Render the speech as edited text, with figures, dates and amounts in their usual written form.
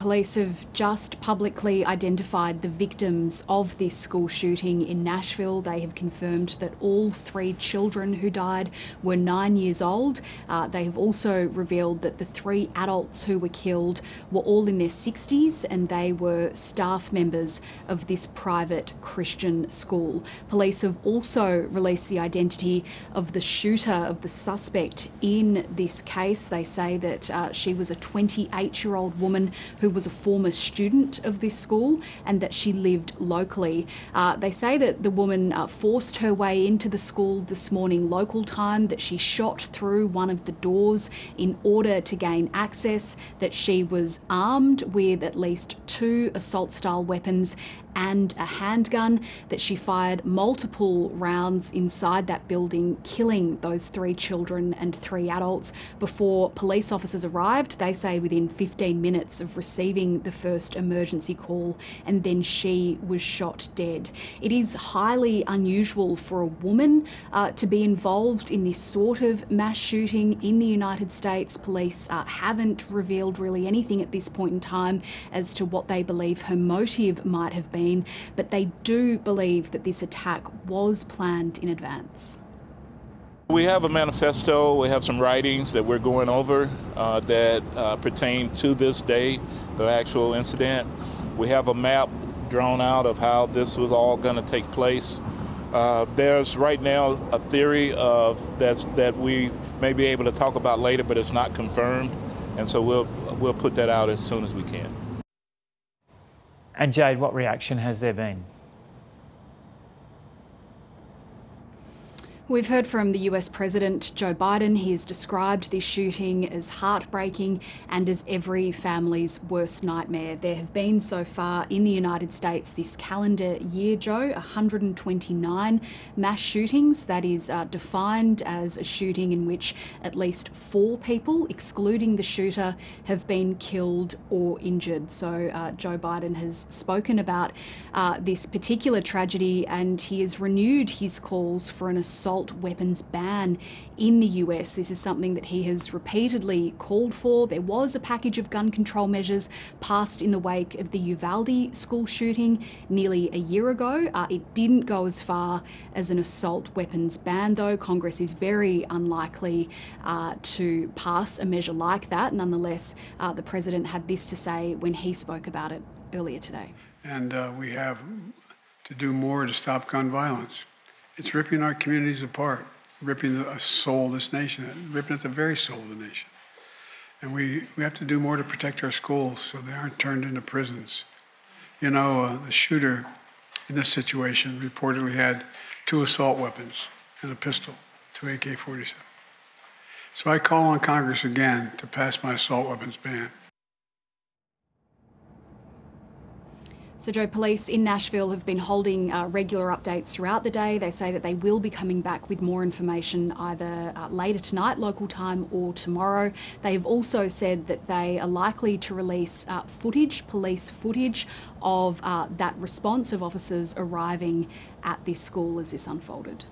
Police have just publicly identified the victims of this school shooting in Nashville. They have confirmed that all 3 children who died were 9 years old. They have also revealed that the 3 adults who were killed were all in their 60s and they were staff members of this private Christian school. Police have also released the identity of the shooter, of the suspect in this case. They say that she was a 28-year-old woman who was a former student of this school and that she lived locally. They say that the woman forced her way into the school this morning local time, that she shot through one of the doors in order to gain access, that she was armed with at least 2 assault-style weapons and a handgun, that she fired multiple rounds inside that building, killing those 3 children and 3 adults before police officers arrived. They say within 15 minutes of receiving the first emergency call, and then she was shot dead. It is highly unusual for a woman to be involved in this sort of mass shooting in the United States. Police haven't revealed really anything at this point in time as to what they believe her motive might have been, but they do believe that this attack was planned in advance. We have a manifesto, we have some writings that we're going over that pertain to this day, the actual incident. We have a map drawn out of how this was all going to take place. There's right now a theory of that we may be able to talk about later, but it's not confirmed, and so we'll put that out as soon as we can. And Jade, what reaction has there been? We've heard from the US President Joe Biden. He has described this shooting as heartbreaking and as every family's worst nightmare. There have been so far in the United States this calendar year, Joe, 129 mass shootings. That is defined as a shooting in which at least 4 people, excluding the shooter, have been killed or injured. So Joe Biden has spoken about this particular tragedy, and he has renewed his calls for an assault weapons ban in the US. This is something that he has repeatedly called for. There was a package of gun control measures passed in the wake of the Uvalde school shooting nearly a year ago. It didn't go as far as an assault weapons ban, though. Congress is very unlikely to pass a measure like that. Nonetheless, the president had this to say when he spoke about it earlier today. And we have to do more to stop gun violence. It's ripping our communities apart, ripping the soul of this nation, ripping at the very soul of the nation. And we have to do more to protect our schools so they aren't turned into prisons. You know, the shooter in this situation reportedly had 2 assault weapons and a pistol, 2 AK-47. So I call on Congress again to pass my assault weapons ban. So, Joe, police in Nashville have been holding regular updates throughout the day. They say that they will be coming back with more information either later tonight, local time, or tomorrow. They have also said that they are likely to release police footage of that response of officers arriving at this school as this unfolded.